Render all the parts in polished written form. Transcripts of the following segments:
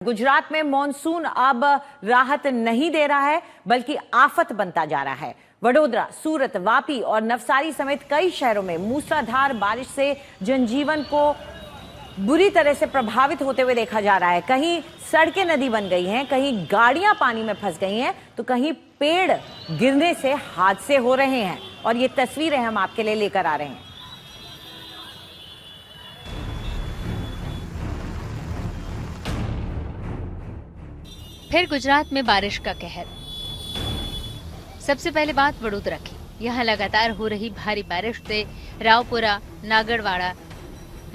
गुजरात में मॉनसून अब राहत नहीं दे रहा है बल्कि आफत बनता जा रहा है। वडोदरा, सूरत, वापी और नवसारी समेत कई शहरों में मूसलाधार बारिश से जनजीवन को बुरी तरह से प्रभावित होते हुए देखा जा रहा है। कहीं सड़कें नदी बन गई हैं, कहीं गाड़ियां पानी में फंस गई हैं, तो कहीं पेड़ गिरने से हादसे हो रहे हैं और ये तस्वीरें हम आपके लिए लेकर आ रहे हैं। फिर गुजरात में बारिश का कहर। सबसे पहले बात वडोदरा की। यहाँ लगातार हो रही भारी बारिश से रावपुरा, नागड़वाड़ा,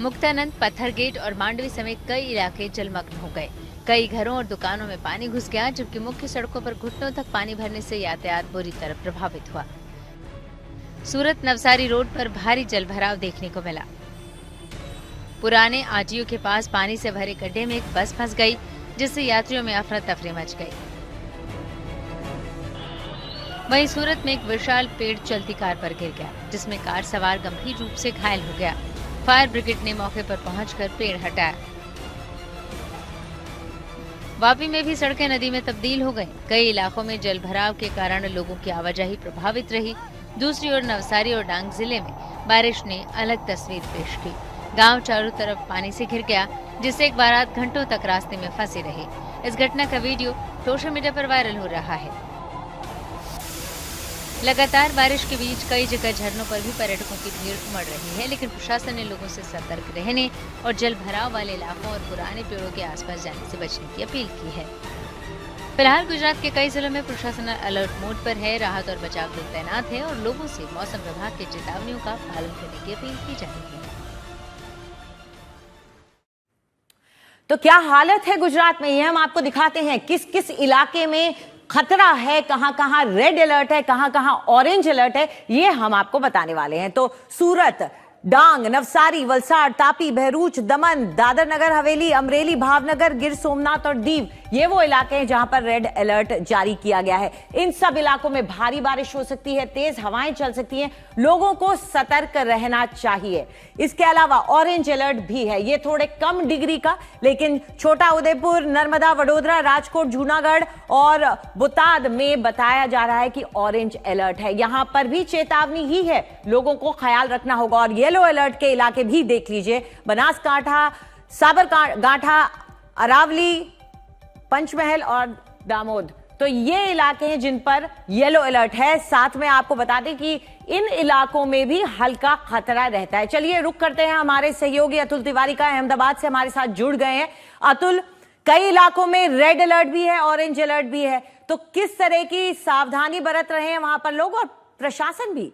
मुक्तानंद, पत्थरगेट और मांडवी समेत कई इलाके जलमग्न हो गए। कई घरों और दुकानों में पानी घुस गया, जबकि मुख्य सड़कों पर घुटनों तक पानी भरने से यातायात बुरी तरह प्रभावित हुआ। सूरत नवसारी रोड पर भारी जलभराव देखने को मिला। पुराने आरटीओ के पास पानी से भरे गड्ढे में एक बस फंस गई, जिससे यात्रियों में अफरा तफरी मच गई। वहीं सूरत में एक विशाल पेड़ चलती कार पर गिर गया, जिसमें कार सवार गंभीर रूप से घायल हो गया। फायर ब्रिगेड ने मौके पर पहुंचकर पेड़ हटाया। वापी में भी सड़कें नदी में तब्दील हो गईं। कई इलाकों में जलभराव के कारण लोगों की आवाजाही प्रभावित रही। दूसरी ओर नवसारी और डांग जिले में बारिश ने अलग तस्वीर पेश की। गांव चारों तरफ पानी से घिर गया, जिससे एक बारात घंटों तक रास्ते में फंसी रही। इस घटना का वीडियो सोशल मीडिया पर वायरल हो रहा है। लगातार बारिश के बीच कई जगह झरनों पर भी पर्यटकों की भीड़ उमड़ रही है, लेकिन प्रशासन ने लोगों से सतर्क रहने और जल भराव वाले इलाकों और पुराने पेड़ों के आसपास जाने से बचने की अपील की है। फिलहाल गुजरात के कई जिलों में प्रशासन अलर्ट मोड पर है। राहत और बचाव दल तैनात है और लोगों से मौसम विभाग की चेतावनियों का पालन करने की अपील की जा रही है। तो क्या हालत है गुजरात में, ये हम आपको दिखाते हैं। किस किस इलाके में खतरा है, कहां कहां रेड अलर्ट है, कहां कहां ऑरेंज अलर्ट है, ये हम आपको बताने वाले हैं। तो सूरत, डांग, नवसारी, वलसाड़, तापी, बहरूच, दमन, दादर नगर हवेली, अमरेली, भावनगर, गिर सोमनाथ और दीव, ये वो इलाके हैं जहां पर रेड अलर्ट जारी किया गया है। इन सब इलाकों में भारी बारिश हो सकती है, तेज हवाएं चल सकती हैं, लोगों को सतर्क रहना चाहिए। इसके अलावा ऑरेंज अलर्ट भी है, ये थोड़े कम डिग्री का, लेकिन छोटा उदयपुर, नर्मदा, वडोदरा, राजकोट, जूनागढ़ और बोटाद में बताया जा रहा है कि ऑरेंज अलर्ट है। यहां पर भी चेतावनी ही है, लोगों को ख्याल रखना होगा। और येलो अलर्ट के इलाके भी देख लीजिए, बनासकांठा, साबरकांठा, अरावली, पंचमहल और दामोद, तो ये इलाके हैं जिन पर येलो अलर्ट है। साथ में आपको बता दें कि इन इलाकों में भी हल्का खतरा रहता है। चलिए रुक करते हैं, हमारे सहयोगी अतुल तिवारी का अहमदाबाद से हमारे साथ जुड़ गए हैं। अतुल, कई इलाकों में रेड अलर्ट भी है, ऑरेंज अलर्ट भी है, तो किस तरह की सावधानी बरत रहे हैं वहां पर लोग और प्रशासन भी?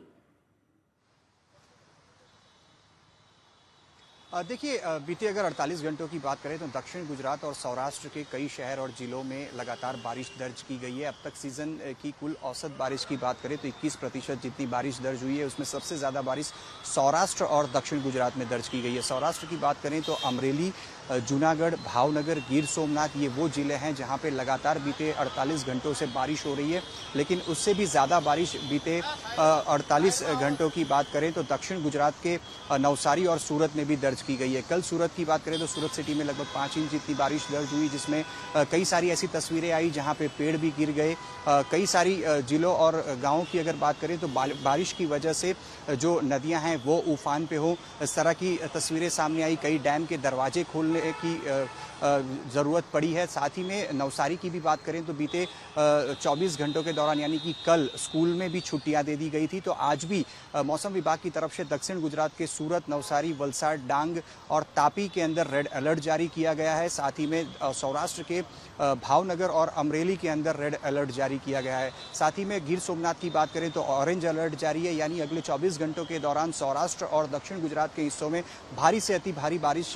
देखिए, बीते अगर 48 घंटों की बात करें तो दक्षिण गुजरात और सौराष्ट्र के कई शहर और जिलों में लगातार बारिश दर्ज की गई है। अब तक सीजन की कुल औसत बारिश की बात करें तो 21% जितनी बारिश दर्ज हुई है, उसमें सबसे ज़्यादा बारिश सौराष्ट्र और दक्षिण गुजरात में दर्ज की गई है। सौराष्ट्र की बात करें तो अमरेली, जूनागढ़, भावनगर, गिर सोमनाथ, ये वो जिले हैं जहां पे लगातार बीते 48 घंटों से बारिश हो रही है। लेकिन उससे भी ज़्यादा बारिश बीते 48 घंटों की बात करें तो दक्षिण गुजरात के नवसारी और सूरत में भी दर्ज की गई है। कल सूरत की बात करें तो सूरत सिटी में लगभग 5 इंच जितनी बारिश दर्ज हुई, जिसमें कई सारी ऐसी तस्वीरें आई जहां पे पेड़ भी गिर गए। कई सारी जिलों और गाँवों की अगर बात करें तो बारिश की वजह से जो नदियाँ हैं वो उफान पे हो, इस तरह की तस्वीरें सामने आई। कई डैम के दरवाजे खोलने की ज़रूरत पड़ी है। साथ ही में नवसारी की भी बात करें तो बीते 24 घंटों के दौरान, यानी कि कल स्कूल में भी छुट्टियां दे दी गई थी, तो आज भी मौसम विभाग की तरफ से दक्षिण गुजरात के सूरत, नवसारी, वलसाड़, डांग और तापी के अंदर रेड अलर्ट जारी किया गया है। साथ ही में सौराष्ट्र के भावनगर और अमरेली के अंदर रेड अलर्ट जारी किया गया है। साथ ही में गिर सोमनाथ की बात करें तो ऑरेंज अलर्ट जारी है, यानी अगले 24 घंटों के दौरान सौराष्ट्र और दक्षिण गुजरात के हिस्सों में भारी से अति भारी बारिश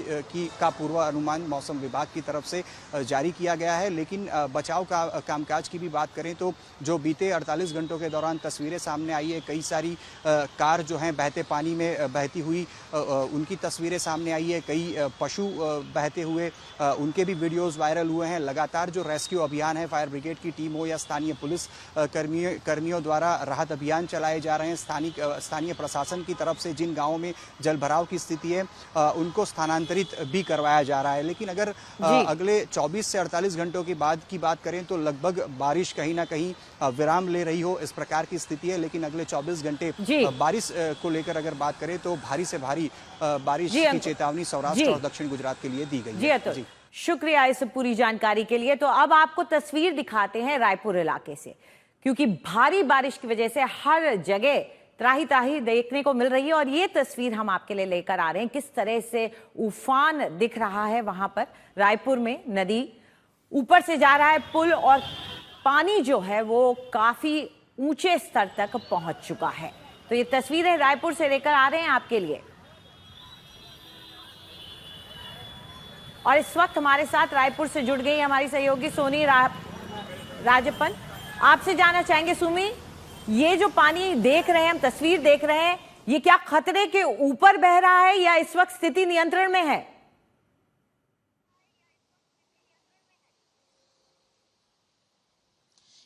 का पूर्वानुमान मौसम विभाग की तरफ से जारी किया गया है। लेकिन बचाव का कामकाज की भी बात करें तो जो बीते 48 घंटों के दौरान तस्वीरें सामने आई है, कई सारी कार जो हैं बहते पानी में बहती हुई, उनकी तस्वीरें सामने आई है। कई पशु बहते हुए, उनके भी वीडियोस वायरल हुए हैं। लगातार जो रेस्क्यू अभियान है, फायर ब्रिगेड की टीम हो या स्थानीय पुलिस कर्मियों द्वारा राहत अभियान चलाए जा रहे हैं। स्थानीय प्रशासन की तरफ से जिन गाँवों में जलभराव की स्थिति है उनको स्थानांतरित भी करवाया बताया जा रहा है। लेकिन अगर अगले 24 से 48 घंटों की बात करें तो लगभग बारिश कहीं ना कहीं विराम ले रही हो, इस प्रकार की स्थिति है। लेकिन अगले 24 घंटे बारिश को लेकर अगर बात करें तो भारी से भारी बारिश की चेतावनी सौराष्ट्र और दक्षिण गुजरात के लिए दी गई है। जी, शुक्रिया इस पूरी जानकारी के लिए। तो अब आपको तस्वीर दिखाते हैं रायपुर इलाके से, क्योंकि भारी बारिश की वजह से हर जगह त्राही त्राही देखने को मिल रही है। और ये तस्वीर हम आपके लिए लेकर आ रहे हैं, किस तरह से उफान दिख रहा है वहां पर। रायपुर में नदी ऊपर से जा रहा है पुल, और पानी जो है वो काफी ऊंचे स्तर तक पहुंच चुका है। तो ये तस्वीरें रायपुर से लेकर आ रहे हैं आपके लिए। और इस वक्त हमारे साथ रायपुर से जुड़ गई हमारी सहयोगी सोनी राजप्पन। आपसे जानना चाहेंगे सुमी, ये जो पानी देख रहे हैं हम, तस्वीर देख रहे हैं, ये क्या खतरे के ऊपर बह रहा है या इस वक्त स्थिति नियंत्रण में है?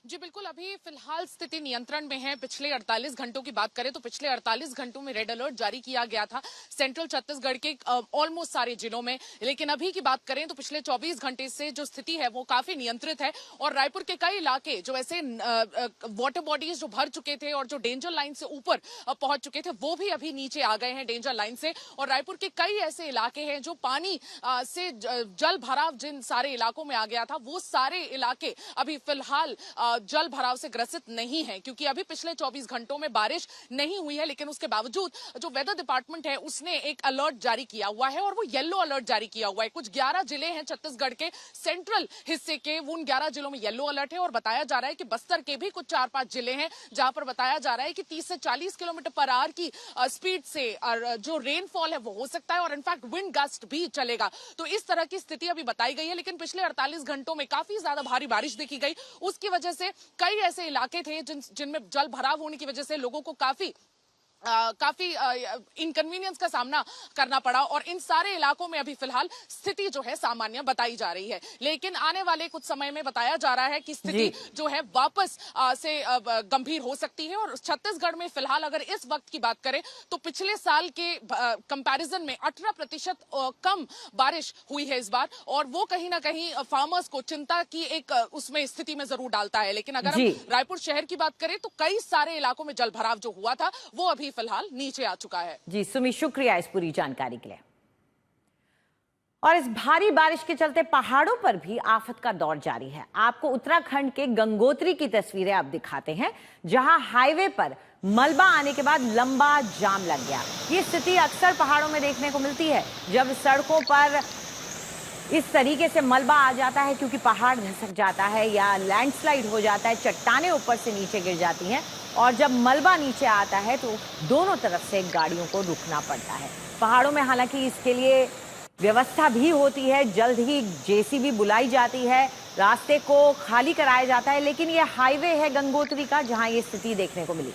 जी बिल्कुल, अभी फिलहाल स्थिति नियंत्रण में है। पिछले 48 घंटों की बात करें तो पिछले 48 घंटों में रेड अलर्ट जारी किया गया था सेंट्रल छत्तीसगढ़ के ऑलमोस्ट सारे जिलों में। लेकिन अभी की बात करें तो पिछले 24 घंटे से जो स्थिति है वो काफी नियंत्रित है। और रायपुर के कई इलाके जो ऐसे वाटर बॉडीज जो भर चुके थे और जो डेंजर लाइन से ऊपर पहुंच चुके थे, वो भी अभी नीचे आ गए हैं डेंजर लाइन से। और रायपुर के कई ऐसे इलाके हैं जो पानी से जल भराव जिन सारे इलाकों में आ गया था, वो सारे इलाके अभी फिलहाल जल भराव से ग्रसित नहीं है, क्योंकि अभी पिछले 24 घंटों में बारिश नहीं हुई है। लेकिन उसके बावजूद जो वेदर डिपार्टमेंट है उसने एक अलर्ट जारी किया हुआ है, और वो येलो अलर्ट जारी किया हुआ है। कुछ 11 जिले हैं छत्तीसगढ़ के सेंट्रल हिस्से के, वो उन 11 जिलों में येलो अलर्ट है। और बताया जा रहा है कि बस्तर के भी कुछ 4-5 जिले हैं जहां पर बताया जा रहा है कि 30 से 40 किलोमीटर पर आवर की स्पीड से जो रेनफॉल है वो हो सकता है, और इनफैक्ट विंड गस्ट भी चलेगा। तो इस तरह की स्थिति अभी बताई गई है। लेकिन पिछले 48 घंटों में काफी ज्यादा भारी बारिश देखी गई, उसकी वजह से कई ऐसे इलाके थे जिनमें जल भराव होने की वजह से लोगों को काफी इनकन्वीनियंस का सामना करना पड़ा। और इन सारे इलाकों में अभी फिलहाल स्थिति जो है सामान्य बताई जा रही है। लेकिन आने वाले कुछ समय में बताया जा रहा है कि स्थिति जो है वापस से गंभीर हो सकती है। और छत्तीसगढ़ में फिलहाल अगर इस वक्त की बात करें तो पिछले साल के कंपैरिजन में 18% कम बारिश हुई है इस बार, और वो कहीं ना कहीं फार्मर्स को चिंता की एक उसमें स्थिति में जरूर डालता है। लेकिन अगर हम रायपुर शहर की बात करें तो कई सारे इलाकों में जल भराव जो हुआ था वो अभी फिलहाल नीचे आ चुका है। जी सुमी, शुक्रिया इस पूरी जानकारी के लिए। और इस भारी बारिश के चलते पहाड़ों पर भी आफत का दौर जारी है। आपको उत्तराखंड के गंगोत्री की तस्वीरें अब दिखाते हैं, जहां हाईवे पर मलबा आने के बाद लंबा जाम लग गया। ये स्थिति अक्सर पहाड़ों में देखने को मिलती है, जब सड़कों पर इस तरीके से मलबा आ जाता है, क्योंकि पहाड़ धंसक जाता है या लैंडस्लाइड हो जाता है, चट्टानें ऊपर से नीचे गिर जाती हैं। और जब मलबा नीचे आता है तो दोनों तरफ से गाड़ियों को रुकना पड़ता है। पहाड़ों में हालांकि इसके लिए व्यवस्था भी होती है, जल्द ही जेसीबी बुलाई जाती है, रास्ते को खाली कराया जाता है। लेकिन ये हाईवे है गंगोत्री का, जहां ये स्थिति देखने को मिली।